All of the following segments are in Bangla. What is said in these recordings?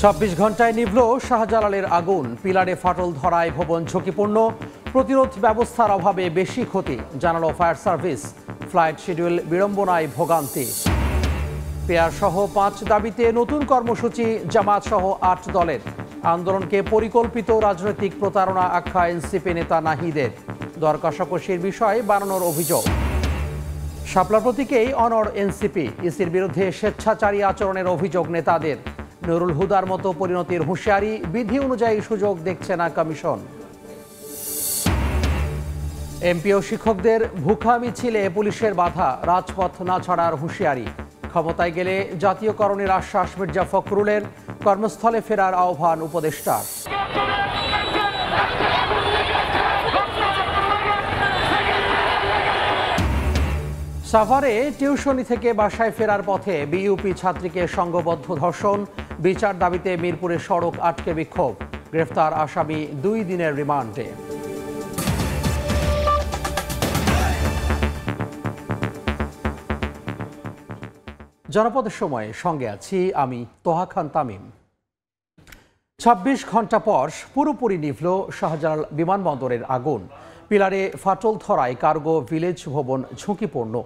২৬ ঘন্টায় নিভল শাহজালালের আগুন। পিলারে ফাটল ধরায় ভবন ঝুঁকিপূর্ণ। প্রতিরোধ ব্যবস্থার অভাবে বেশি ক্ষতি, জানালো ফায়ার সার্ভিস। ফ্লাইট শিডিউল বিড়ম্বনায় ভোগান্তি। পেয়ার সহ ৫ দাবিতে নতুন কর্মসূচি জামায়াত সহ ৮ দলের। আন্দোলনকে পরিকল্পিত রাজনৈতিক প্রতারণা আখ্যা এনসিপি নেতা নাহিদের। দর কষাকষির বিষয়ে বানানোর অভিযোগ। শাপলা প্রতীকেই অনড় এনসিপি। ইসির বিরুদ্ধে স্বেচ্ছাচারী আচরণের অভিযোগ নেতাদের। নুরুল হুদার মতো পরিণতির হুঁশিয়ারি, বিধি অনুযায়ী সুযোগ দেখছে না কমিশন। এমপি ও শিক্ষকদের ভুখা মিছিলে পুলিশের বাধা, রাজপথ না ছাড়ার হুঁশিয়ারি। ক্ষমতায় গেলে জাতীয়করণের আশ্বাস মির্জা ফখরুলের, কর্মস্থলে ফেরার আহ্বান উপদেষ্টার। সাভারে টিউশনি থেকে বাসায় ফেরার পথে বিইউপি ছাত্রীকে সংঘবদ্ধ ধর্ষণ। বিচার দাবিতে মিরপুরে সড়ক আটকে বিক্ষোভ। গ্রেফতার আসামি 2 দিনের রিমান্ডে। জনপদের সময় সঙ্গে আছি আমি তোহা খান তামিম। ২৬ ঘন্টা পর পুরোপুরি নিভল শাহজালাল বিমানবন্দরের আগুন। পিলারে ফাটল ধরায় কার্গো ভিলেজ ভবন ঝুঁকিপূর্ণ।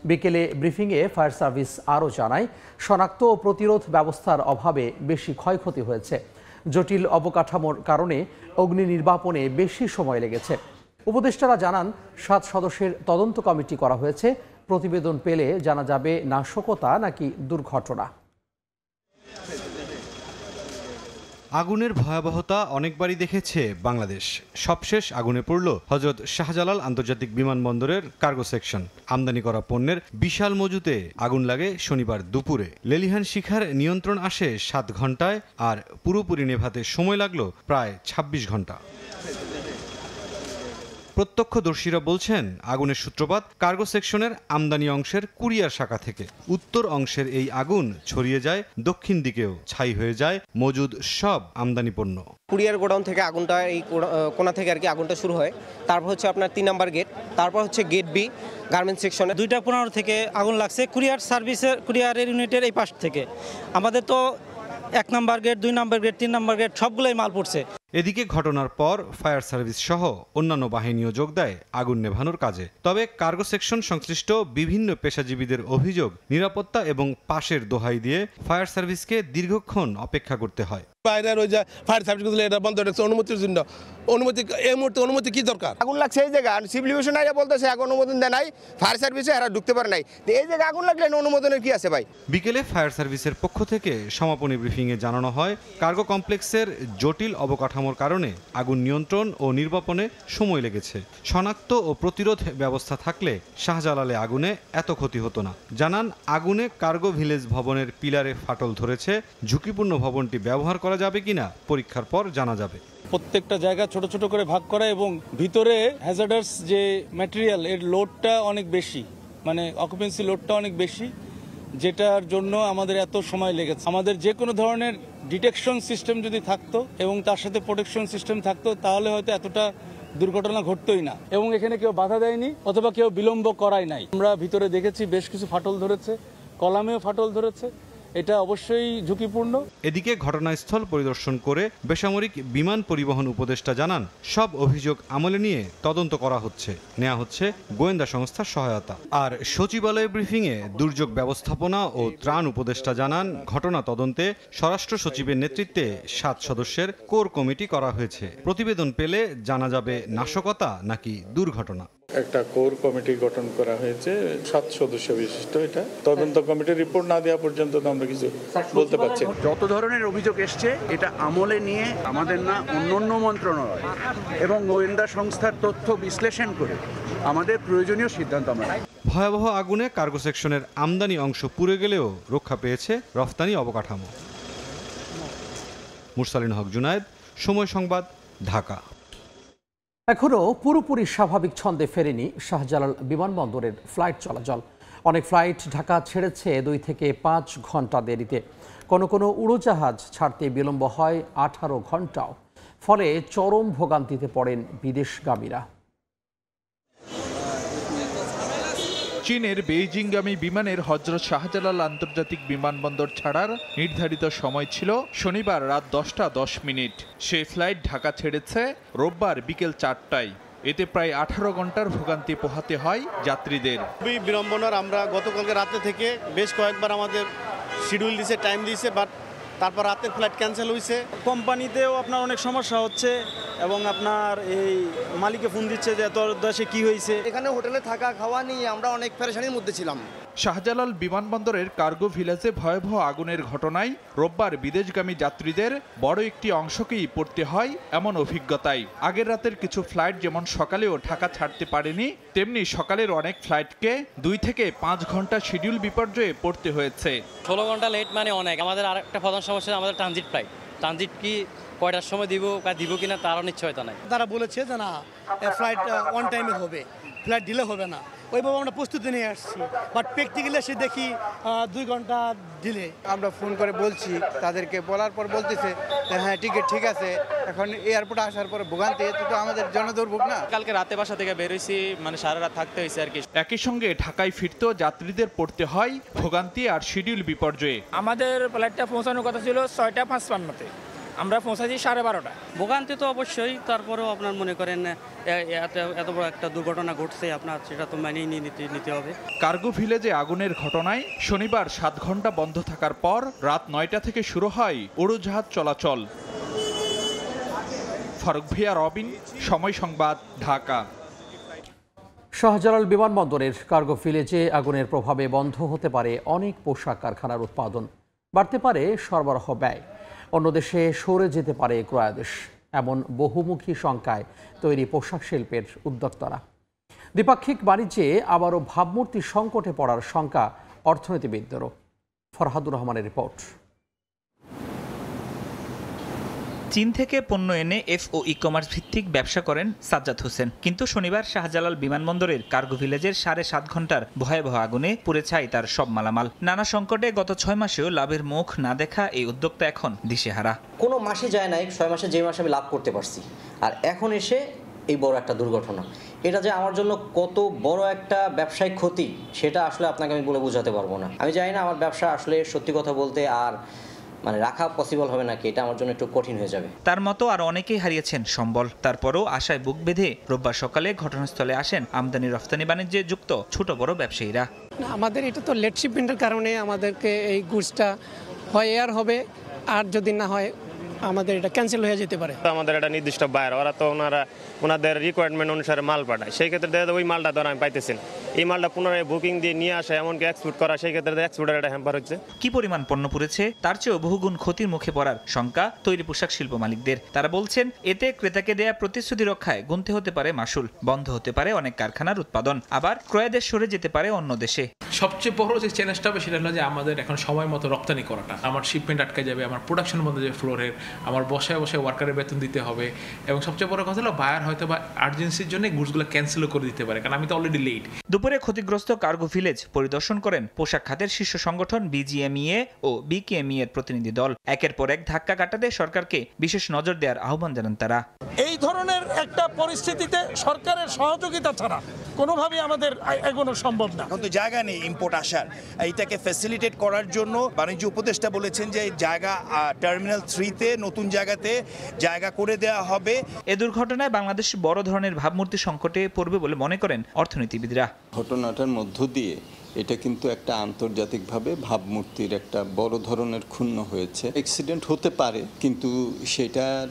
বিকেলে ব্রিফিংয়ে ফায়ার সার্ভিস আরও জানায়, শনাক্ত ও প্রতিরোধ ব্যবস্থার অভাবে বেশি ক্ষয়ক্ষতি হয়েছে। জটিল অবকাঠামোর কারণে অগ্নি নির্বাপনে বেশি সময় লেগেছে। উপদেষ্টারা জানান, 7 সদস্যের তদন্ত কমিটি করা হয়েছে। প্রতিবেদন পেলে জানা যাবে নাশকতা নাকি দুর্ঘটনা। আগুনের ভয়াবহতা অনেকবারই দেখেছে বাংলাদেশ। সবশেষ আগুনে পড়ল হযরত শাহজালাল আন্তর্জাতিক বিমানবন্দরের কার্গো সেকশন। আমদানি করা পণ্যের বিশাল মজুতে আগুন লাগে শনিবার দুপুরে। লেলিহান শিখার নিয়ন্ত্রণ আসে 7 ঘন্টায়, আর পুরোপুরি নেভাতে সময় লাগলো প্রায় 26 ঘন্টা। প্রত্যক্ষদর্শীরা বলছেন, আগুনের সূত্রপাত কার্গো সেকশনের আমদানি অংশের কুরিয়ার শাখা থেকে। উত্তর অংশের এই আগুন ছড়িয়ে যায় দক্ষিণ দিকেও, ছাই হয়ে যায় মজুদ সব আমদানি পণ্য। কুরিয়ার গোডাউন থেকে আগুনটা এই কোণা থেকে আর কি আগুনটা শুরু হয়। তারপর হচ্ছে আপনার 3 নম্বর গেট, তারপর হচ্ছে গেট বি গার্মেন্টস সেকশনে। 2:15 থেকে আগুন লাগছে কুরিয়ার সার্ভিসের, কুরিয়ারের ইউনিটের এই পাশ থেকে। আমাদের তো 1 নম্বর গেট, 2 নম্বর গেট, 3 নম্বর গেট সবগুলোই মাল পড়ছে। এদিকে ঘটনার পর ফায়ার সার্ভিস সহ অন্যান্য বাহিনীও যোগ দেয় আগুন নেভানোর কাজে। তবে কার্গো সেকশন সংশ্লিষ্ট বিভিন্ন পেশাজীবীদের অভিযোগ, নিরাপত্তা এবং পাশের দোহাই দিয়ে ফায়ার সার্ভিসকে দীর্ঘক্ষণ অপেক্ষা করতে হয়। বাইরের ওই যে ফায়ার সার্ভিস এটা বন্ধ রেখেছে অনুমতির জন্য। অনুমতি এই মুহূর্তে অনুমতি কি দরকার? আগুন লাগছে এই জায়গা, সিভিল ডিভিশন আইয়া বলতেছে এখন অনুমোদন দেয় নাই, ফায়ার সার্ভিসে এরা ঢুকতে পারে নাই। এই জায়গায় আগুন লাগলে অনুমোদনের কি আছে ভাই? বিকেলে ফায়ার সার্ভিসের পক্ষ থেকে সমাপনী ব্রিফিংয়ে জানানো হয়, কার্গো কমপ্লেক্সের জটিল অবকাঠামোর কারণে আগুন নিয়ন্ত্রণ ও নির্বাপনে সময় লেগেছে। শনাক্ত ও প্রতিরোধ ব্যবস্থা থাকলে শাহজালালে আগুনে এত ক্ষতি হতো না। জানান, আগুনে কার্গো ভিলেজ ভবনের পিলারে ফাটল ধরেছে। ঝুঁকিপূর্ণ ভবনটি ব্যবহার করা যাবে কিনা পরীক্ষার পর জানা যাবে। প্রত্যেকটা জায়গা ছোট ছোট করে ভাগ করা এবং ভিতরে হ্যাজার্ডাস যে ম্যাটেরিয়াল এর লোডটা অনেক বেশি, মানে অকুপেন্সি লোডটা অনেক বেশি, যেটার জন্য আমাদের এত সময় লেগেছে। আমাদের যে কোনো ধরনের ডিটেকশন সিস্টেম যদি থাকতো এবং তার সাথে প্রোটেকশন সিস্টেম থাকতো, তাহলে হয়তো এতটা দুর্ঘটনা ঘটতোই না। এবং এখানে কেউ বাধা দেয়নি অথবা কেউ বিলম্ব করাই নাই। আমরা ভিতরে দেখেছি বেশ কিছু ফাটল ধরেছে, কলামেও ফাটল ধরেছে। এটা অবশ্যই ঝুঁকিপূর্ণ। এদিকে ঘটনাস্থল পরিদর্শন করে বেসামরিক বিমান পরিবহন উপদেষ্টা জানান, সব অভিযোগ আমলে নিয়ে তদন্ত করা হচ্ছে, নেওয়া হচ্ছে গোয়েন্দা সংস্থার সহায়তা। আর সচিবালয় ব্রিফিংয়ে দুর্যোগ ব্যবস্থাপনা ও ত্রাণ উপদেষ্টা জানান, ঘটনা তদন্তে স্বরাষ্ট্র সচিবের নেতৃত্বে 7 সদস্যের কোর কমিটি করা হয়েছে। প্রতিবেদন পেলে জানা যাবে নাশকতা নাকি দুর্ঘটনা। একটা কোর কমিটি গঠন করা হয়েছে, 7 সদস্য বিশিষ্ট। এটা তদন্ত কমিটির রিপোর্ট না দেওয়া পর্যন্ত তো আমরা কিছু বলতে পারছি না। যত ধরনের অভিযোগ এসছে এটা আমলে নিয়ে আমাদের না অন্যান্য মন্ত্রণালয় এবং গোয়েন্দা সংস্থার তথ্য বিশ্লেষণ করে আমাদের প্রয়োজনীয় সিদ্ধান্ত আমরা। ভয়াবহ আগুনে কার্গো সেকশনের আমদানি অংশ পুড়ে গেলেও রক্ষা পেয়েছে রফতানি অবকাঠামো। মুরসালিন হক জুনায়েদ, সময় সংবাদ, ঢাকা। এখনও পুরোপুরি স্বাভাবিক ছন্দে ফেরেনি শাহজালাল বিমানবন্দরের ফ্লাইট চলাচল। অনেক ফ্লাইট ঢাকা ছেড়েছে 2 থেকে 5 ঘন্টা দেরিতে। কোনো কোনো উড়োজাহাজ ছাড়তে বিলম্ব হয় 18 ঘন্টাও। ফলে চরম ভোগান্তিতে পড়েন বিদেশগামীরা। চীনের বেইজিংগামী বিমানের হযরত শাহজালাল আন্তর্জাতিক বিমানবন্দর ছাড়ার নির্ধারিত সময় ছিল শনিবার রাত 10:10। সেই ফ্লাইট ঢাকা ছেড়েছে রোববার বিকেল 4টায়। এতে প্রায় 18 ঘন্টার ভোগান্তি পোহাতে হয় যাত্রীদের। খুবই বিড়ম্বনার। আমরা গতকালকে রাতে থেকে বেশ কয়েকবার আমাদের শিডিউল দিয়েছে, টাইম দিয়েছে, বাট তারপর রাতের ফ্লাইট ক্যান্সেল হয়েছে। কোম্পানিতেও আপনার অনেক সমস্যা হচ্ছে এবং আপনার এই মালিকে ফোন দিচ্ছে যে তোর দেশে কি হয়েছে। এখানে হোটেলে থাকা খাওয়া নিয়ে আমরা অনেক পেরেশানির মধ্যে ছিলাম। শাহজালাল বিমানবন্দরের কার্গো ভিলেজে ভয়াবহ আগুনের ঘটনায় রোববার বিদেশগামী যাত্রীদের বড় একটি অংশকেই পড়তে হয় এমন অভিজ্ঞতায়। আগের রাতের কিছু ফ্লাইট যেমন সকালেও ঢাকা ছাড়তে পারেনি, তেমনি সকালের অনেক ফ্লাইটকে 2 থেকে 5 ঘন্টা শিডিউল বিপর্যয়ে পড়তে হয়েছে। 16 ঘন্টা লেট মানে অনেক। আমাদের আরেকটা প্রধান সমস্যা আমাদের ট্রানজিট ফ্লাইট। ট্রানজিট কি কয়টার সময় দিব কিনা তারও নিশ্চয়তা নাই। তারা বলেছে যে না ফ্লাইট অন টাইমে হবে, ফ্লাইট ডিলে হবে না। ওইভাবে আমরা প্রস্তুতি নিয়ে আসছি, বাট প্র্যাকটিক্যালি এসে দেখি 2 ঘন্টা ডিলে। আমরা ফোন করে বলছি, তাদেরকে বলার পর বলতেছে হ্যাঁ টিকিট ঠিক আছে। এখন এয়ারপোর্টে আসার পরে ভোগান্তি, এতে তো আমাদের জনদুর্ভোগ না। কালকে রাতে বাসা থেকে বের হয়েছি, মানে সারা রাত থাকতে হয়েছে আর কি। একই সঙ্গে ঢাকায় ফিরতেও যাত্রীদের পড়তে হয় ভোগান্তি আর শিডিউল বিপর্যয়ে। আমাদের ফ্লাইটটা পৌঁছানোর কথা ছিল 6:55-তে, আমরা পৌঁছাচ্ছি 12:30। ভোগান্তি তো অবশ্যই, তারপরেও আপনার মনে করেন এত বড় একটা দুর্ঘটনা ঘটছে, আপনার সেটা তো মানিয়ে নিতে হবে। কার্গো ভিলেজে আগুনের ঘটনায় শনিবার 7 ঘন্টা বন্ধ থাকার পর রাত 9টা থেকে শুরু হয় উড়োজাহাজ চলাচল। ফারুক ভিয়া, রবিন, সময় সংবাদ, ঢাকা। শাহজালাল বিমানবন্দরের কার্গো ভিলেজে আগুনের প্রভাবে বন্ধ হতে পারে অনেক পোশাক কারখানার উৎপাদন, বাড়তে পারে সরবরাহ ব্যয়, অন্য দেশে সরে যেতে পারে ক্রয়াদেশ। এমন বহুমুখী শঙ্কায় তৈরি পোশাক শিল্পের উদ্যোক্তারা। দ্বিপাক্ষিক বাণিজ্যে আবারও ভাবমূর্তি সংকটে পড়ার শঙ্কা অর্থনীতিবিদদেরও। ফরহাদুর রহমানের রিপোর্ট। চীন থেকে পণ্য এনে ও ই-কমার্স ভিত্তিক ব্যবসা করেন সাজ্জাদ হোসেন, কিন্তু শনিবার শাহজালাল বিমানবন্দরের কার্গো ভিলেজের 7.5 ঘন্টার ভয়াবহ আগুনে পুড়ে ছাই তার সব মালামাল। নানা সংকটে গত 6 মাসেও লাভের মুখ না দেখা এই উদ্যোক্তা এখন দিশেহারা। কোনো মাসে যায় নাই 6 মাসে যে মাসে আমি লাভ করতে পারছি, আর এখন এসে এই বড় একটা দুর্ঘটনা। এটা যে আমার জন্য কত বড় একটা ব্যবসায়িক ক্ষতি সেটা আসলে আপনাকে আমি বলে বোঝাতে পারবো না। আমি জানি না আমার ব্যবসা আসলে সত্যি কথা বলতে আর রাখা পসিবল হবে নাকি, এটা আমার জন্য একটু কঠিন হয়ে যাবে। তার মতো আর অনেকেই হারিয়েছেন সম্বল। তারপরও আশায় বুক বেঁধে রোববার সকালে ঘটনাস্থলে আসেন আমদানি রফতানি বাণিজ্যে যুক্ত ছোট বড় ব্যবসায়ীরা। আমাদের এটা তো লেট শিপমেন্টের কারণে আমাদেরকে এই গুডসটা হয় এয়ার হবে, আর যদি না হয় আমাদের এটা ক্যান্সেল হয়ে যেতে পারে। আমাদের একটা নির্দিষ্ট বায়ার, ওরা তো ওনাদের রিকোয়ারমেন্ট অনুসারে মাল পাঠায়, সেই ক্ষেত্রে ওই মালটা ধর আমি পাইতেছি না। এই মালটা পুনরায় বুকিং দিয়ে নিয়ে আসা, এমনকি এক্সপোর্ট করা, সেই ক্ষেত্রে এক্সপোর্টের একটা হ্যাম্পার হচ্ছে। কি পরিমাণ পণ্য পুড়েছে তার চেয়েও বহুগুণ ক্ষতির মুখে পড়ার শঙ্কা তৈরি পোশাক শিল্প মালিকদের। তারা বলছেন এতে ক্রেতাকে দেয়া প্রতিশ্রুতি রক্ষায় গুনতে হতে পারে মাসুল, বন্ধ হতে পারে অনেক কারখানার উৎপাদন, আবার ক্রয়াদেশ সরে যেতে পারে অন্য দেশে। সবচেয়ে বড় যে চ্যালেঞ্জটা হবে সেটা হলো যে আমাদের এখন সময় মতো রপ্তানি করাটা। আমার শিপমেন্ট আটকে যাবে, আমার প্রোডাকশন বন্ধ যাবে ফ্লোরের, আমার বসায় বসে ওয়ার্কারের বেতন দিতে হবে, এবং সবচেয়ে বড় কথা হলো বায়ার হয়তো বা আর্জেন্সির জন্য গুডসগুলো ক্যান্সেলও করে দিতে পারে, কারণ আমি তো অলরেডি লেট। দুপুরে ক্ষতিগ্রস্ত কার্গো ভিলেজ পরিদর্শন করেন পোশাক খাতের শীর্ষ সংগঠন বিজিএমইএ ও বিকেএমইএ এর প্রতিনিধি দল। একের পর এক ধাক্কা কাটাতে সরকারকে বিশেষ নজর দেওয়ার আহ্বান জানান তারা। এই ধরনের একটা পরিস্থিতিতে সরকারের সহযোগিতা ছাড়া কোনোভাবেই আমাদের এগোনো সম্ভব না। কিন্তু জায়গা নেই ইম্পোর্ট আসার, এইটাকে ফ্যাসিলিটেট করার জন্য বাণিজ্য উপদেষ্টা বলেছেন যে জায়গা টার্মিনাল 3-তে নতুন জায়গাতে জায়গা করে দেওয়া হবে। এ দুর্ঘটনায় বাংলাদেশ বড় ধরনের ভাবমূর্তি সংকটে পড়বে বলে মনে করেন অর্থনীতিবিদরা। ঘটনাটার মধ্য দিয়ে এটা কিন্তু একটা আন্তর্জাতিকভাবে ভাবমূর্তির একটা বড় ধরনের ক্ষুণ্ণ হয়েছে। অ্যাক্সিডেন্ট হতে পারে, কিন্তু সেটার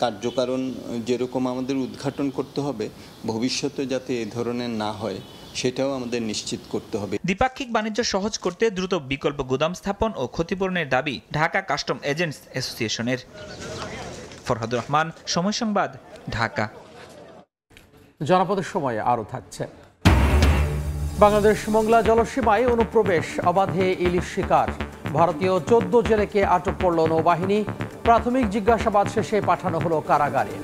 কার্যকারণ যেরকম আমাদের উদ্ঘাটন করতে হবে, ভবিষ্যতে যাতে এ ধরনের না হয় সেটাও আমাদের নিশ্চিত করতে হবে। দ্বিপাক্ষিক বাণিজ্য সহজ করতে দ্রুত বিকল্প গুদাম স্থাপন ও ক্ষতিপূরণের দাবি ঢাকা কাস্টম এজেন্টস অ্যাসোসিয়েশনের। ফরহাদুর রহমান, সময় সংবাদ, ঢাকা। জনপদের সময় আরও থাকছে। বাংলাদেশ মংলা জলসীমায় অনুপ্রবেশ, অবাধে ইলিশ শিকার, ভারতীয় 14 জেলেকে আটক করল নৌবাহিনী। প্রাথমিক জিজ্ঞাসাবাদ শেষে পাঠানো হলো কারাগারে।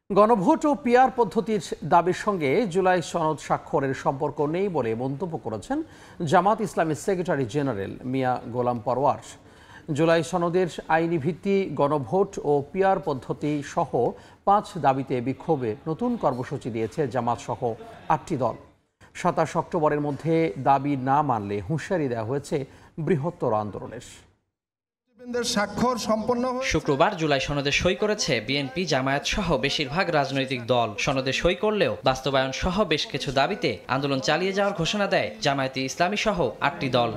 গণভোট ও পিআর পদ্ধতির দাবির সঙ্গে জুলাই সনদ স্বাক্ষরের সম্পর্ক নেই বলে মন্তব্য করেছেন জামাত ইসলামীর সেক্রেটারি জেনারেল মিয়া গোলাম পরওয়ার। জুলাই সনদের আইনি ভিত্তি, গণভোট ও পিআর পদ্ধতি সহ 5 দাবিতে বিক্ষোভে নতুন কর্মসূচি দিয়েছে জামাত সহ 8টি দল। 27 অক্টোবরের মধ্যে দাবি না মানলে হুঁশিয়ারি দেওয়া হয়েছে বৃহত্তর আন্দোলনের। স্বাক্ষর সম্পন্ন। শুক্রবার জুলাই সনদে সই করেছে বিএনপি, জামায়াত সহ বেশিরভাগ রাজনৈতিক দল। সনদে সই করলেও বাস্তবায়ন সহ বেশ কিছু দাবিতে আন্দোলন চালিয়ে যাওয়ার ঘোষণা দেয় জামায়াতে ইসলামী সহ 8টি দল।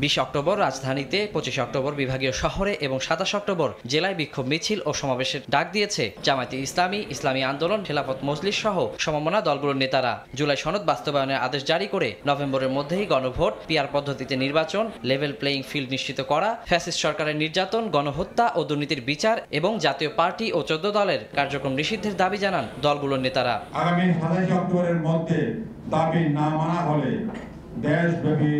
20 অক্টোবর রাজধানীতে, 25 অক্টোবর বিভাগীয় শহরে এবং 27 অক্টোবর জেলায় বিক্ষোভ মিছিল ও সমাবেশের ডাক দিয়েছে জামায়াতে ইসলামী, ইসলামী আন্দোলন, খেলাফত মজলিস সহ সমমনা দলগুলোর নেতারা। জুলাই সনদ বাস্তবায়নের আদেশ জারি করে নভেম্বরের মধ্যেই গণভোট, পিআর পদ্ধতিতে নির্বাচন, লেভেল প্লেয়িং ফিল্ড নিশ্চিত করা, ফ্যাসিস্ট সরকারের নির্যাতন, গণহত্যা ও দুর্নীতির বিচার এবং জাতীয় পার্টি ও 14 দলের কার্যক্রম নিষিদ্ধের দাবি জানান দলগুলোর নেতারা। আগামী 27 অক্টোবরের মধ্যে দাবি না মানা হলে দেশব্যাপী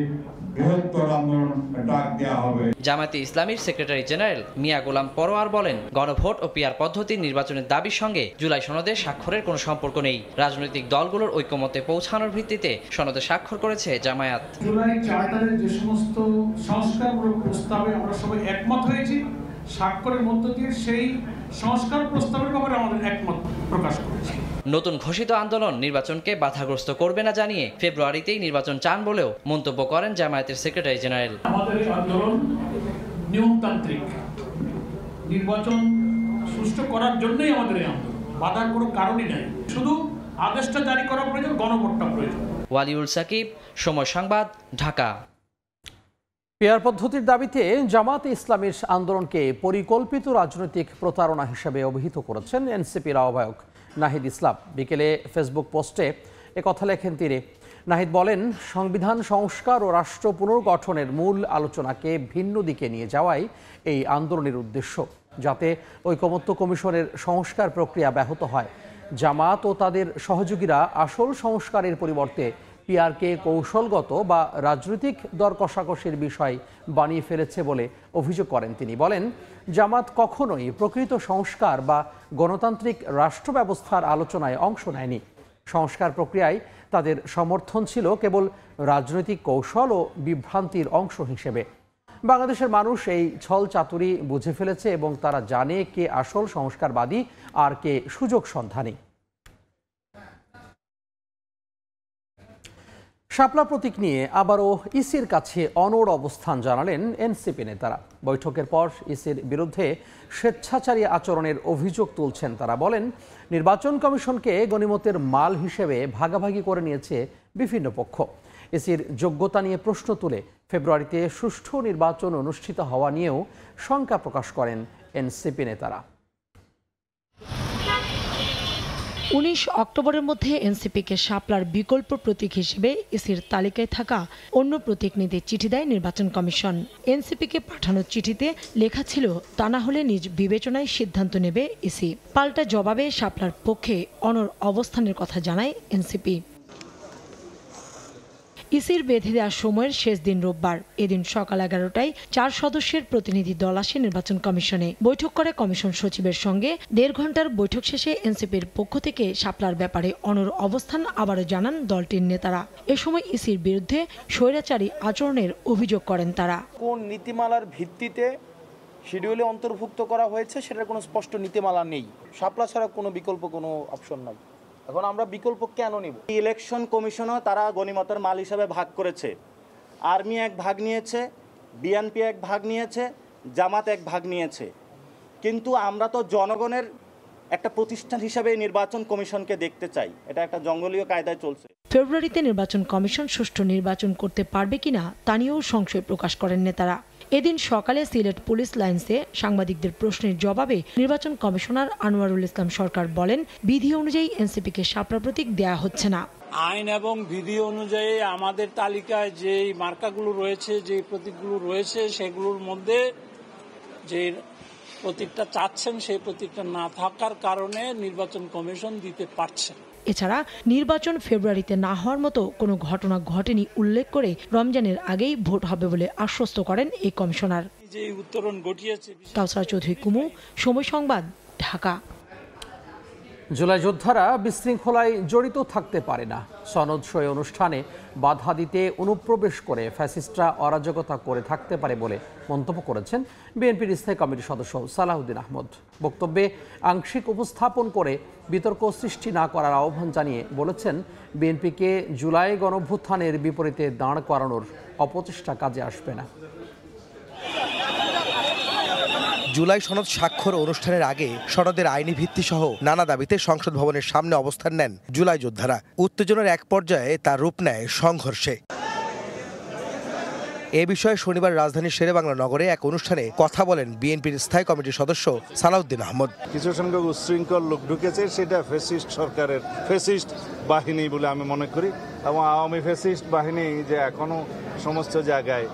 বৃহত্তর আন্দোলন ডাক দেওয়া হবে। জামায়াতে ইসলামীর সেক্রেটারি জেনারেল মিয়া গোলাম পরোয়ার বলেন, গণভোট ও পিআর পদ্ধতির নির্বাচনের দাবির সঙ্গে জুলাই সনদে স্বাক্ষরের কোনো সম্পর্ক নেই। রাজনৈতিক দলগুলোর ঐকমত্যে পৌঁছানোর ভিত্তিতে সনদে স্বাক্ষর করেছে জামায়াত। জুলাই 4 তারিখে যে সমস্ত সংস্কারমূলক প্রস্তাবে আমরা সবাই একমত হয়েছি, স্বাক্ষরের মধ্য দিয়ে সেই সংস্কার প্রস্তাবের ব্যাপারে আমাদের একমত প্রকাশ করেছি। নতুন ঘোষিত আন্দোলন নির্বাচনকে বাধাগ্রস্ত করবে না জানিয়ে ফেব্রুয়ারিতেই নির্বাচন চান বলেও মন্তব্য করেন জামায়াতের সেক্রেটারি জেনারেল। আমাদের এই আন্দোলন নিয়মতান্ত্রিক, নির্বাচন সুষ্ঠু করার জন্যই আমাদের এই আন্দোলন, বাধার কোনো কারণই নাই। শুধু আদেশটা জারি করা প্রয়োজন, গণভোটটা প্রয়োজন। ওয়ালিউল সাকিব, সময় সংবাদ, ঢাকা। পিআর পদ্ধতির দাবিতে জামায়াতে ইসলামীর আন্দোলনকে পরিকল্পিত রাজনৈতিক প্রতারণা হিসেবে অভিহিত করেছেন এনসিপির আহ্বায়ক নাহিদ ইসলাম। বিকেলে ফেসবুক পোস্টে একথা লেখেন তিনি। নাহিদ বলেন, সংবিধান সংস্কার ও রাষ্ট্র পুনর্গঠনের মূল আলোচনাকে ভিন্ন দিকে নিয়ে যাওয়াই এই আন্দোলনের উদ্দেশ্য, যাতে ঐকমত্য কমিশনের সংস্কার প্রক্রিয়া ব্যাহত হয়। জামায়াত ও তাদের সহযোগীরা আসল সংস্কারের পরিবর্তে পিআরকে কৌশলগত বা রাজনৈতিক দর কষাকষির বিষয় বানিয়ে ফেলেছে বলে অভিযোগ করেন তিনি। বলেন, জামাত কখনোই প্রকৃত সংস্কার বা গণতান্ত্রিক রাষ্ট্র ব্যবস্থার আলোচনায় অংশ নেয়নি। সংস্কার প্রক্রিয়ায় তাদের সমর্থন ছিল কেবল রাজনৈতিক কৌশল ও বিভ্রান্তির অংশ হিসেবে। বাংলাদেশের মানুষ এই ছল চাতুরি বুঝে ফেলেছে এবং তারা জানে কে আসল সংস্কারবাদী আর কে সুযোগ সন্ধানী। শাপলা প্রতীক নিয়ে আবারও ইসির কাছে অনড় অবস্থান জানালেন এনসিপি নেতারা। বৈঠকের পর ইসির বিরুদ্ধে স্বেচ্ছাচারী আচরণের অভিযোগ তুলছেন তারা। বলেন, নির্বাচন কমিশনকে গণিমতের মাল হিসেবে ভাগাভাগি করে নিয়েছে বিভিন্ন পক্ষ। ইসির যোগ্যতা নিয়ে প্রশ্ন তুলে ফেব্রুয়ারিতে সুষ্ঠু নির্বাচন অনুষ্ঠিত হওয়া নিয়েও শঙ্কা প্রকাশ করেন এনসিপি নেতারা। 19 অক্টোবরের মধ্যে এনসিপিকে শাপলার বিকল্প প্রতীক হিসেবে ইসির তালিকায় থাকা অন্য প্রতীক নিতে চিঠি দেয় নির্বাচন কমিশন। এনসিপিকে পাঠানো চিঠিতে লেখা ছিল, তা না হলে নিজ বিবেচনায় সিদ্ধান্ত নেবে ইসি। পাল্টা জবাবে শাপলার পক্ষে অনড় অবস্থানের কথা জানায় এনসিপি। ইসির বেঁধে দেওয়ার সময়ের শেষ দিন রোববার। এদিন সকাল 11টায় 4 সদস্যের প্রতিনিধি দল আসে নির্বাচন কমিশনে। বৈঠক করে কমিশন সচিবের সঙ্গে 1.5 ঘন্টার বৈঠক শেষে এনসিপির পক্ষ থেকে শাপলার ব্যাপারে অনড় অবস্থান আবারও জানান দলটির নেতারা। এ সময় ইসির বিরুদ্ধে স্বৈরাচারী আচরণের অভিযোগ করেন তারা। কোন নীতিমালার ভিত্তিতে শিডিউলে অন্তর্ভুক্ত করা হয়েছে সেটার কোনো স্পষ্ট নীতিমালা নেই। শাপলা ছাড়া কোনো বিকল্প কোনো অপশন নাই। এখন আমরা বিকল্প কেন নিব? ইলেকশন কমিশনও তারা গণিমতের মাল হিসাবে ভাগ করেছে। আর্মি এক ভাগ নিয়েছে, বিএনপি এক ভাগ নিয়েছে, জামাত এক ভাগ নিয়েছে। কিন্তু আমরা তো জনগণের একটা প্রতিষ্ঠান হিসাবে নির্বাচন কমিশনকে দেখতে চাই। এটা একটা জঙ্গলীয় কায়দায় চলছে। ফেব্রুয়ারিতে নির্বাচন কমিশন সুষ্ঠু নির্বাচন করতে পারবে কিনা তা নিয়েও সংশয় প্রকাশ করেন নেতারা। এদিন সকালে সিলেট পুলিশ লাইন্সে সাংবাদিকদের প্রশ্নের জবাবে নির্বাচন কমিশনার আনোয়ারুল ইসলাম সরকার বলেন, বিধি অনুযায়ী এনসিপিকে শাপলা প্রতীক দেয়া হচ্ছে না। আইন এবং বিধি অনুযায়ী আমাদের তালিকায় যে মার্কাগুলো রয়েছে, যে প্রতীকগুলো রয়েছে, সেগুলোর মধ্যে যে প্রতীকটা চাচ্ছেন সেই প্রতীকটা না থাকার কারণে নির্বাচন কমিশন দিতে পারছে। এছাড়া নির্বাচন ফেব্রুয়ারিতে না হওয়ার মতো কোনো ঘটনা ঘটেনি উল্লেখ করে রমজানের আগেই ভোট হবে বলে আশ্বস্ত করেন এই কমিশনার। যে উত্তরণ ঘটিয়েছে। কাউসার চৌধুরী কুমু, সময় সংবাদ, ঢাকা। জুলাই যোদ্ধারা বিশৃঙ্খলায় জড়িত থাকতে পারে না। সনদ সই অনুষ্ঠানে বাধা দিতে অনুপ্রবেশ করে ফ্যাসিস্টরা অরাজকতা করে থাকতে পারে বলে মন্তব্য করেছেন বিএনপির স্থায়ী কমিটির সদস্য সালাউদ্দিন আহমদ। বক্তব্যে আংশিক উপস্থাপন করে বিতর্ক সৃষ্টি না করার আহ্বান জানিয়ে বলেছেন, বিএনপিকে জুলাই গণঅভ্যুত্থানের বিপরীতে দাঁড় করানোর অপচেষ্টা কাজে আসবে না। জুলাই সনদ স্বাক্ষর অনুষ্ঠানের আগে সনদের আইনি ভিত্তি সহ নানা দাবিতে সংসদ ভবনের সামনে অবস্থান নেন জুলাই যোদ্ধারা। উত্তেজনার এক পর্যায়ে তার রূপ নেয় সংঘর্ষে। এ বিষয়ে শনিবার রাজধানীর শেরেবাংলা নগরে এক অনুষ্ঠানে কথা বলেন বিএনপির স্থায়ী কমিটির সদস্য সালাউদ্দিন আহমদ। কিছু সংখ্যক উচ্ছৃঙ্খল লোক ঢুকেছে, সেটা ফ্যাসিস্ট সরকারের ফ্যাসিস্ট বাহিনী বলে আমি মনে করি, এবং আওয়ামী ফ্যাসিস্ট বাহিনী যে এখনো সমস্ত জায়গায়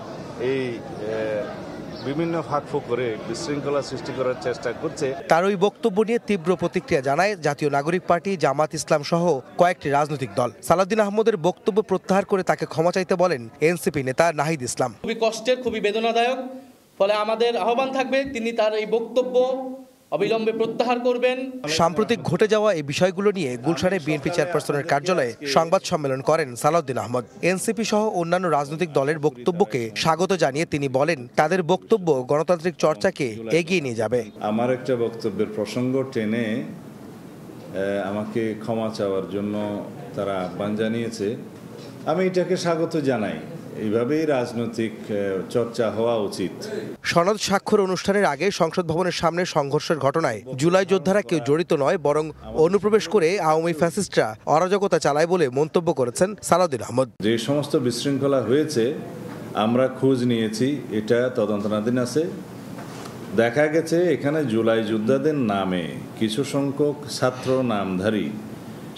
এই বিভিন্ন ফাঁকফোঁক করে বিশৃঙ্খলা সৃষ্টি করার চেষ্টা করছে। তার ওই বক্তব্য নিয়ে তীব্র প্রতিক্রিয়া জানায় জাতীয় নাগরিক পার্টি, জামাত ইসলাম সহ কয়েকটি রাজনৈতিক দল। সালাউদ্দিন আহমদের বক্তব্য প্রত্যাহার করে তাকে ক্ষমা চাইতে বলেন এনসিপি নেতা নাহিদ ইসলাম। খুবই কষ্টের, খুবই বেদনাদায়ক, ফলে আমাদের আহ্বান থাকবে তিনি তার এই বক্তব্য অবিলম্বে প্রত্যাহার করবেন। সাম্প্রতিক ঘটে যাওয়া এই বিষয়গুলো নিয়ে গুলশানে বিএনপি চেয়ারপারসনের কার্যালয়ে সংবাদ সম্মেলন করেন সালাউদ্দিন আহমদ। এনসিপি সহ অন্যান্য রাজনৈতিক দলের বক্তব্যকে স্বাগত জানিয়ে তিনি বলেন, তাদের বক্তব্য গণতান্ত্রিক চর্চাকে এগিয়ে নিয়ে যাবে। আমার একটা বক্তব্যের প্রসঙ্গ টেনে আমাকে ক্ষমা চাওয়ার জন্য তারা আহ্বান জানিয়েছে, আমি এটাকে স্বাগত জানাই। এইভাবেই রাজনৈতিক চর্চা হওয়া উচিত। সনদ স্বাক্ষর অনুষ্ঠানের আগে সংসদ ভবনের সামনে সংঘর্ষের ঘটনায় জুলাই যোদ্ধারা কেউ জড়িত নয়, বরং অনুপ্রবেশ করে আওয়ামী ফ্যাসিস্টরা অরাজকতা চালায় বলে মন্তব্য করেছেন সালাউদ্দিন আহমদ। যে সমস্ত বিশৃঙ্খলা হয়েছে আমরা খোঁজ নিয়েছি, এটা তদন্তাধীন আছে। দেখা গেছে এখানে জুলাই যোদ্ধাদের নামে কিছু সংখ্যক ছাত্র নামধারী,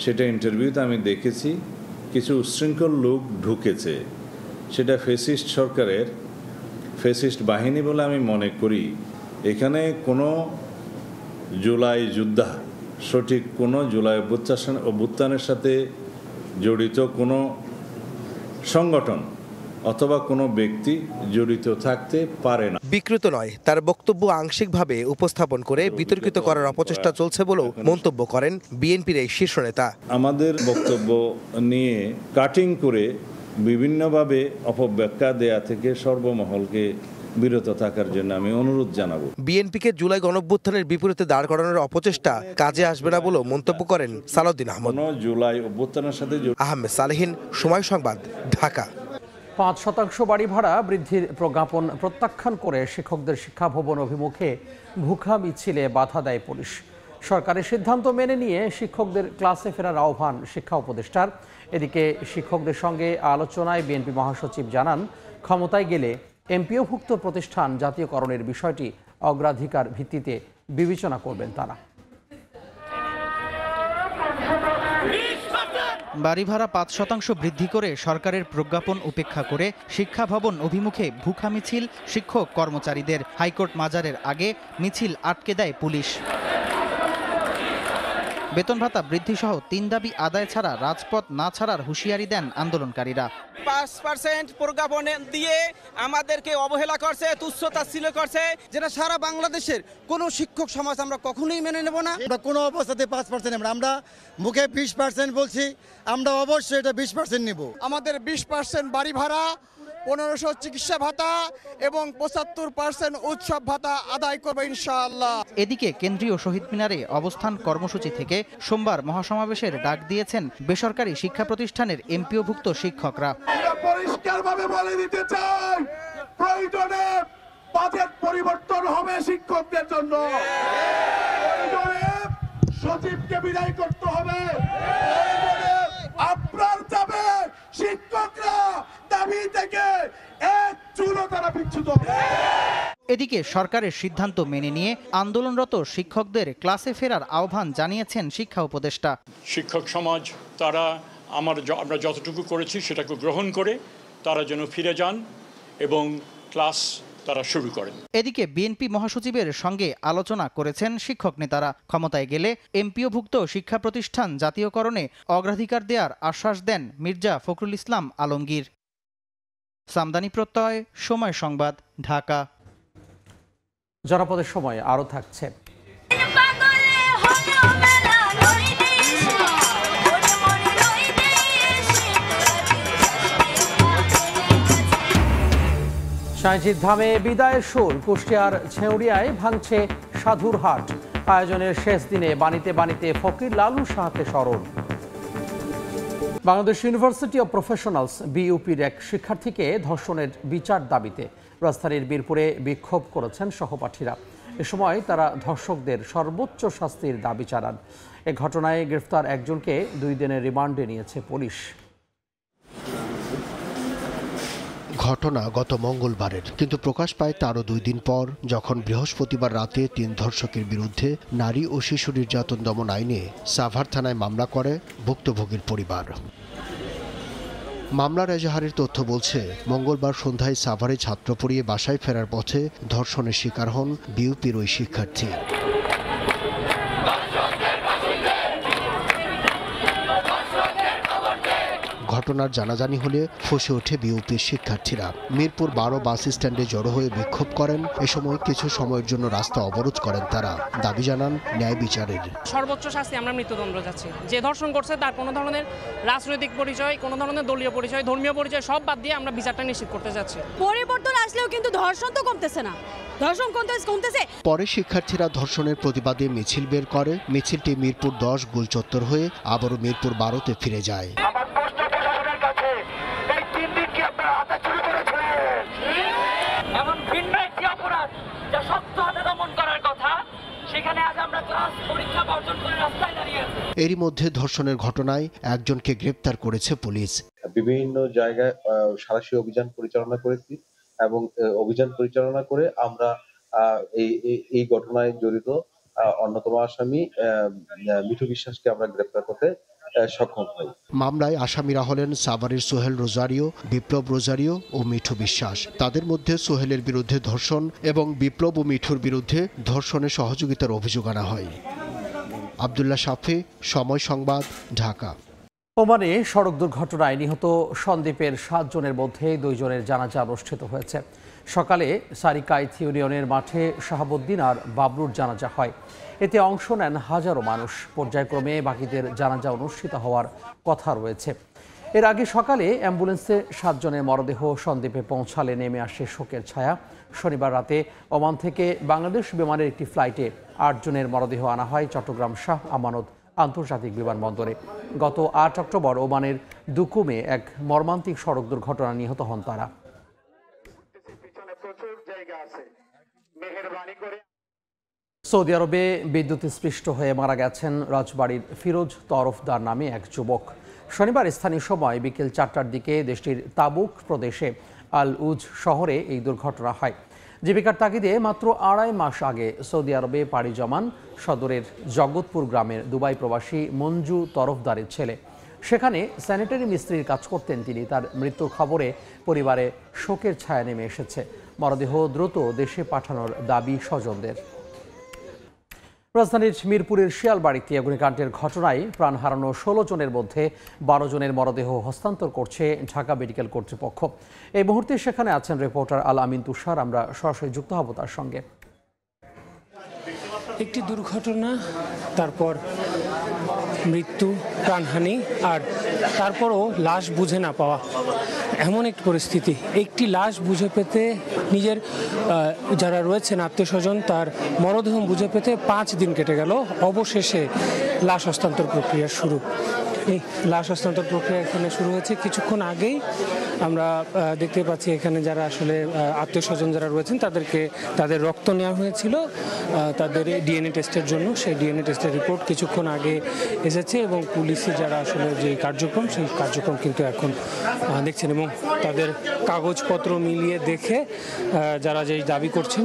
সেটা ইন্টারভিউতে আমি দেখেছি, কিছু উচ্ছৃঙ্খল লোক ঢুকেছে। সেটা ফ্যাসিস্ট সরকারের ফ্যাসিস্ট বাহিনী বলে আমি মনে করি। এখানে কোনো জুলাই যোদ্ধা, সঠিক কোনো জুলাই অভ্যুত্থানের সাথে জড়িত কোনো সংগঠন অথবা কোনো ব্যক্তি জড়িত থাকতে পারে না। বিকৃত নয়, তার বক্তব্য আংশিকভাবে উপস্থাপন করে বিতর্কিত করার অপচেষ্টা চলছে বলেও মন্তব্য করেন বিএনপির এই শীর্ষ নেতা। আমাদের বক্তব্য নিয়ে কাটিং করে বিভিন্নভাবে অপব্যাখ্যা দেয়া থেকে সর্বমহলকে বিরত থাকার জন্য আমি অনুরোধ জানাবো। বিএনপিকে জুলাই গণঅভ্যুত্থানের বিপরীতে দাঁড় করানোর অপচেষ্টা কাজে আসবে না বলেও মন্তব্য করেন সালাউদ্দিন আহমদ। জুলাই অভ্যুত্থানের সাথে আহমেদ সালেহীন, সময় সংবাদ, ঢাকা। 5% বাড়ি ভাড়া বৃদ্ধির প্রজ্ঞাপন প্রত্যাখ্যান করে শিক্ষকদের শিক্ষা ভবন অভিমুখে ভুখা মিছিলে বাধা দেয় পুলিশ। সরকারের সিদ্ধান্ত মেনে নিয়ে শিক্ষকদের ক্লাসে ফেরার আহ্বান শিক্ষা উপদেষ্টার। এদিকে শিক্ষকদের সঙ্গে আলোচনায় বিএনপি মহাসচিব জানান, ক্ষমতায় গেলে এমপিওভুক্ত প্রতিষ্ঠান জাতীয়করণের বিষয়টি অগ্রাধিকার ভিত্তিতে বিবেচনা করবেন তারা। বাড়ি ভাড়া 5% বৃদ্ধি করে সরকারের প্রজ্ঞাপন উপেক্ষা করে শিক্ষা ভবন অভিমুখে ভুখা মিছিল শিক্ষক কর্মচারীদের। হাইকোর্ট মাজারের আগে মিছিল আটকে দেয় পুলিশ। বেতন ভাতা বৃদ্ধি সহ 3 দাবি আদায় ছাড়া রাজপথ না ছাড়ার হুঁশিয়ারি দেন আন্দোলনকারীরা। 5% প্রজ্ঞাপন দিয়ে আমাদেরকে অবহেলা করছে, তুচ্ছতাচ্ছিল্য করছে, যেটা সারা বাংলাদেশের কোনো শিক্ষক সমাজ আমরা কখনোই মেনে নেব না। আমরা কোনো অবস্থাতে 5% আমরা মুখে 20% বলছি, আমরা অবশ্যই এটা 20% নেব। আমাদের 20% বাড়ি ভাড়া, 1500 চিকিৎসা ভাতা এবং 75% উৎসব ভাতা আদায় করবে ইনশাআল্লাহ। এদিকে কেন্দ্রীয় শহীদ মিনারে অবস্থান কর্মসূচি থেকে সোমবার মহাসমাবেশের ডাক দিয়েছেন বেসরকারি শিক্ষা প্রতিষ্ঠানের এমপিওভুক্ত শিক্ষকরা। আমরা পরিষ্কারভাবে বলে দিতে চাই, প্রয়োজনে বাজেট পরিবর্তন হবে শিক্ষকদের জন্য, প্রয়োজনে সচিবকে বিদায় করতে হবে, আপনার যাবে শিক্ষকরা দাবি থেকে এক চুলও তারা বিচ্যুত। এদিকে সরকারের সিদ্ধান্ত মেনে নিয়ে আন্দোলনরত শিক্ষকদের ক্লাসে ফেরার আহ্বান জানিয়েছেন শিক্ষা উপদেষ্টা। শিক্ষক সমাজ তারা আমরা যতটুকু করেছি সেটাকে গ্রহণ করে তারা যেন ফিরে যান এবং ক্লাস তারা শুরু করেন। এদিকে বিএনপি মহাসচিবের সঙ্গে আলোচনা করেছেন শিক্ষক নেতারা। ক্ষমতায় গেলে এমপিওভুক্ত শিক্ষা প্রতিষ্ঠান জাতীয়করণে অগ্রাধিকার দেওয়ার আশ্বাস দেন মির্জা ফখরুল ইসলাম আলমগীর। সামদানি প্রত্যয়, সময় সংবাদ, ঢাকা। জনপদের সময় আরও থাকছে। সাঁইজির ধামে বিদায়ের সুর, কুষ্টিয়ার ছেউড়িয়ায় ভাঙছে সাধুর হাট। আয়োজনের শেষ দিনে বাণীতে বাণীতে ফকির লালু শাহকে স্মরণ। বাংলাদেশ ইউনিভার্সিটি অব প্রফেশনালস বিইউপির এক শিক্ষার্থীকে ধর্ষণের বিচার দাবিতে রাজধানীর বীরপুরে বিক্ষোভ করেছেন সহপাঠীরা। এ সময় তারা ধর্ষকদের সর্বোচ্চ শাস্তির দাবি জানান। এ ঘটনায় গ্রেফতার একজনকে 2 দিনের রিমান্ডে নিয়েছে পুলিশ। ঘটনা গত মঙ্গলবারের, কিন্তু প্রকাশ পায় তারও 2 দিন পর, যখন বৃহস্পতিবার রাতে 3 ধর্ষকের বিরুদ্ধে নারী ও শিশু নির্যাতন দমন আইনে সাভার থানায় মামলা করে ভুক্তভোগীর পরিবার। মামলার এজাহারের তথ্য বলছে, মঙ্গলবার সন্ধ্যায় সাভারে ছাত্র পড়িয়ে বাসায় ফেরার পথে ধর্ষণের শিকার হন বিইউপির ওই শিক্ষার্থী। ঘটনার জানাজানি হলে ফসে ওঠে বিইউপির শিক্ষার্থীরা। মিরপুর 12 বাস স্ট্যান্ডে জড়ো হয়ে বিক্ষোভ করেন। এ সময় কিছু সময়ের জন্য রাস্তা অবরোধ করেন তারা। দাবি জানান ন্যায় বিচারের। সর্বোচ্চ শাস্তি আমরা মৃত্যুদণ্ড যাচ্ছি। যে ধর্ষণ করছে তার কোনো ধরনের রাজনৈতিক পরিচয়, কোনো ধরনের দলীয় পরিচয়, ধর্মীয় পরিচয় সব বাদ দিয়ে আমরা বিচারটা নিশ্চিত করতে যাচ্ছি। পরিবর্তন আসলেও কিন্তু ধর্ষণ তো কমতেছে না, ধর্ষণ কমতেছে। পরে শিক্ষার্থীরা ধর্ষণের প্রতিবাদে মিছিল বের করে। মিছিলটি মিরপুর 10 গোল চত্বর হয়ে আবারও মিরপুর 12-তে ফিরে যায়। এরই মধ্যে ধর্ষণের ঘটনায় একজনকে গ্রেপ্তার করেছে পুলিশ। বিভিন্ন জায়গায় সাঁড়াশি অভিযান পরিচালনা করেছি এবং অভিযান পরিচালনা করে আমরা এই ঘটনায় জড়িত অন্যতম আসামি মিঠু বিশ্বাসকে আমরা গ্রেপ্তার করতে সক্ষম হই। মামলায় আসামিরা হলেন সাভারের সোহেল রোজারিও, বিপ্লব রোজারিও ও মিঠু বিশ্বাস। তাদের মধ্যে সোহেলের বিরুদ্ধে ধর্ষণ এবং বিপ্লব ও মিঠুর বিরুদ্ধে ধর্ষণের সহযোগিতার অভিযোগ আনা হয়। আব্দুল্লাহ শাফি, সময় সংবাদ, ঢাকা। ওমানে সড়ক দুর্ঘটনায় নিহত সন্দ্বীপের 7 জনের মধ্যে 2 জনের জানাজা অনুষ্ঠিত হয়েছে। সকালে সারিকাইথ ইউনিয়নের মাঠে শাহাবুদ্দিন আর বাবলুর জানাজা হয়। এতে অংশ নেন হাজারো মানুষ। পর্যায়ক্রমে বাকিদের জানাজা অনুষ্ঠিত হওয়ার কথা রয়েছে। এর আগে সকালে অ্যাম্বুলেন্সে 7 জনের মরদেহ সন্দ্বীপে পৌঁছালে নেমে আসে শোকের ছায়া। শনিবার রাতে ওমান থেকে বাংলাদেশ বিমানের একটি ফ্লাইটে 8 জনের মরদেহ আনা হয় চট্টগ্রাম শাহ আমানত আন্তর্জাতিক বিমানবন্দরে। গত 8 অক্টোবর ওমানের দুকুমে এক মর্মান্তিক সড়ক দুর্ঘটনায় নিহত হন তারা। সৌদি আরবে বিদ্যুৎস্পৃষ্ট হয়ে মারা গেছেন রাজবাড়ির ফিরোজ তরফদার নামে এক যুবক। শনিবার স্থানীয় সময় বিকেল 4টার দিকে দেশটির তাবুক প্রদেশে আল উজ শহরে এই দুর্ঘটনা হয়। জীবিকার তাগিদে মাত্র 2.5 মাস আগে সৌদি আরবে পাড়ি জমান সদরের জগৎপুর গ্রামের দুবাই প্রবাসী মঞ্জু তরফদারের ছেলে। সেখানে স্যানিটারি মিস্ত্রির কাজ করতেন তিনি। তার মৃত্যুর খবরে পরিবারে শোকের ছায়া নেমে এসেছে। মরদেহ দ্রুত দেশে পাঠানোর দাবি স্বজনদের। রাজধানীর মিরপুরের শিয়ালবাড়িতে অগ্নিকাণ্ডের ঘটনায় প্রাণ হারানো 16 জনের মধ্যে 12 জনের মরদেহ হস্তান্তর করছে ঢাকা মেডিকেল কর্তৃপক্ষ। এই মুহূর্তে সেখানে আছেন রিপোর্টার আল আমিন তুষার। আমরা সরাসরি যুক্ত হব তার সঙ্গে। একটি দুর্ঘটনা, তারপর মৃত্যু, প্রাণহানি, আর তারপরও লাশ বুঝে না পাওয়া, এমন একটি পরিস্থিতি। একটি লাশ বুঝে পেতে নিজের যারা রয়েছেন আত্মীয় স্বজন তার মরদেহ বুঝে পেতে 5 দিন কেটে গেল। অবশেষে লাশ হস্তান্তর প্রক্রিয়া শুরু। এই লাশ হস্তান্তর প্রক্রিয়া এখানে শুরু হয়েছে কিছুক্ষণ আগেই। আমরা দেখতে পাচ্ছি এখানে যারা আসলে আত্মীয় স্বজন যারা রয়েছেন তাদের রক্ত নেওয়া হয়েছিল তাদের ডিএনএ টেস্টের জন্য। সেই ডিএনএ টেস্টের রিপোর্ট কিছুক্ষণ আগে এসেছে এবং পুলিশের যারা আসলে যে কার্যক্রম সেই কার্যক্রম কিন্তু এখন দেখছেন এবং তাদের কাগজপত্র মিলিয়ে দেখে যারা যেই দাবি করছেন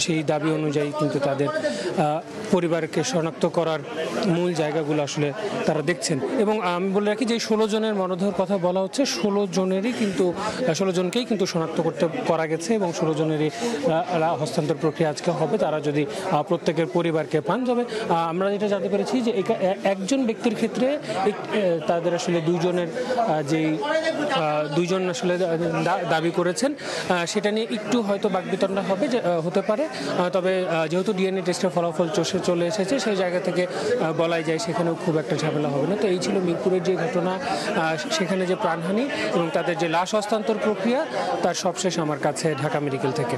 সেই দাবি অনুযায়ী কিন্তু তাদের পরিবারকে শনাক্ত করার মূল জায়গাগুলো আসলে তারা দেখছেন। এবং আমি বলে রাখি যে 16 জনের মরদেহের কথা বলা হচ্ছে, 16 জনকেই কিন্তু শনাক্ত করা গেছে এবং 16 জনেরই হস্তান্তর প্রক্রিয়া আজকে হবে। তারা যদি প্রত্যেকের পরিবারকে পান, তবে আমরা যেটা জানতে পেরেছি যে একজন ব্যক্তির ক্ষেত্রে তাদের আসলে 2 জনের যেই 2 জন আসলে দাবি করেছেন সেটা নিয়ে একটু হয়তো বাকবিতণ্ডা হতে পারে। তবে যেহেতু ডিএনএ টেস্টের ফলাফল চলে এসেছে সেই জায়গা থেকে বলাই যায় সেখানেও খুব একটা ঝামেলা হবে না। তো এই ছিল মিরপুরের যে ঘটনা, সেখানে যে প্রাণহানি এবং তাদের যে লাশ হস্তান্তর প্রক্রিয়া তার সবশেষ আমার কাছে ঢাকা মেডিকেল থেকে।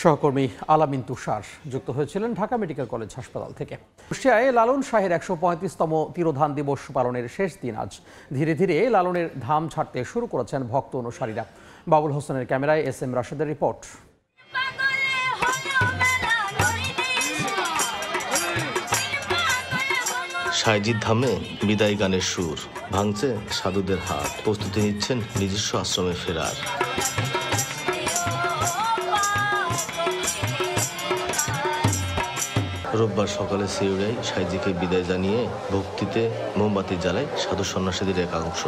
সহকর্মী আলামিন তুষার যুক্ত হয়েছিলেন ঢাকা মেডিকেল কলেজ হাসপাতাল থেকে। কুষ্টিয়ায় লালন শাহের ১৩৫তম তিরোধান দিবস পালনের শেষ দিন আজ। ধীরে ধীরে লালনের ধাম ছাড়তে শুরু করেছেন ভক্ত অনুসারীরা। বাবুল হোসেনের ক্যামেরায় এস এম রাশেদের রিপোর্ট। শাহজিদ ধামে বিদায় গানের সুর, ভাঙছে সাধুদের হাট, প্রস্তুতি নিচ্ছেন নিজস্ব আশ্রমে ফেরার। রোববার সকালে সিউড়ায় সাইজিকে বিদায় জানিয়ে ভক্তিতে মোমবাতি জ্বালায় সাধু সন্ন্যাসীদের একাংশ।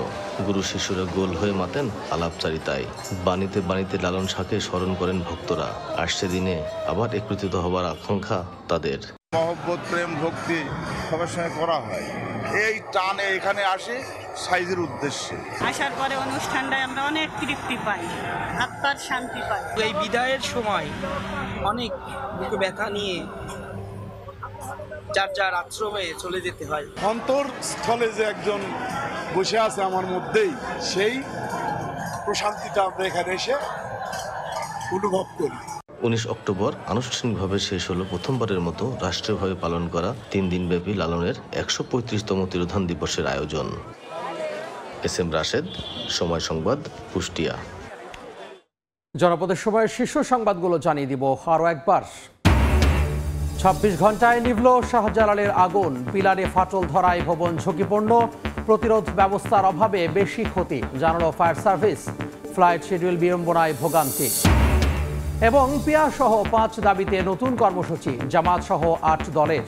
গুরু শিষ্যরা গোল হয়ে মাতেন আলাপচারিতায়। বাণীতে বাণীতে লালন শাহকে স্মরণ করেন ভক্তরা। আসছে দিনে আবার একত্রিত হবার আকাঙ্ক্ষা তাদের। মহব্বত, প্রেম, ভক্তি সবার সঙ্গে করা হয়, এই টানে এখানে আসে সাইজের উদ্দেশ্যে। আসার পরে অনুষ্ঠানটায় আমরা অনেক তৃপ্তি পাই, আত্মার শান্তি পাই। এই বিদায়ের সময় অনেক বুকে ব্যথা নিয়ে যার যার আশ্রমে চলে যেতে হয়। অন্তরস্থলে যে একজন বসে আছে আমার মধ্যেই, সেই প্রশান্তিটা আমরা এখানে এসে অনুভব করি। 19 অক্টোবর আনুষ্ঠানিকভাবে শেষ হলো প্রথমবারের মতো রাষ্ট্রীয়ভাবে পালন করা 3 দিনব্যাপী লালনের 135তম তিরোধান দিবসের আয়োজন। এস এম রাশেদ, সময় সংবাদ, কুষ্টিয়া। জনপদের সময়ের শীর্ষ সংবাদগুলো জানিয়ে দিব আরও একবার। 26 ঘন্টায় নিভল শাহজালালের আগুন, পিলারে ফাটল ধরায় ভবন ঝুঁকিপূর্ণ, প্রতিরোধ ব্যবস্থার অভাবে বেশি ক্ষতি জানালো ফায়ার সার্ভিস। ফ্লাইট শিডিউল বিড়ম্বনায় ভোগান্তি। এবং পিয়া সহ 5 দাবিতে নতুন কর্মসূচি, জামাত সহ 8 দলের।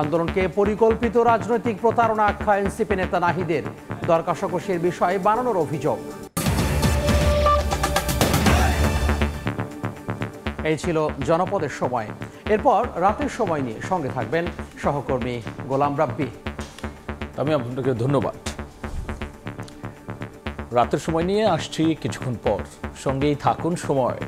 আন্দোলনকে পরিকল্পিত রাজনৈতিক প্রতারণা আখ্যা এনসিপি নেতা নাহিদের। দর কষাকষির বিষয়ে বানানোর অভিযোগ। এই ছিল জনপদের সময়। এরপর রাতের সময় নিয়ে সঙ্গে থাকবেন সহকর্মী গোলাম রাব্বি। আমি আপনাকে ধন্যবাদ। রাতের সময় নিয়ে আসছি কিছুক্ষণ পর, সঙ্গেই থাকুন সময়।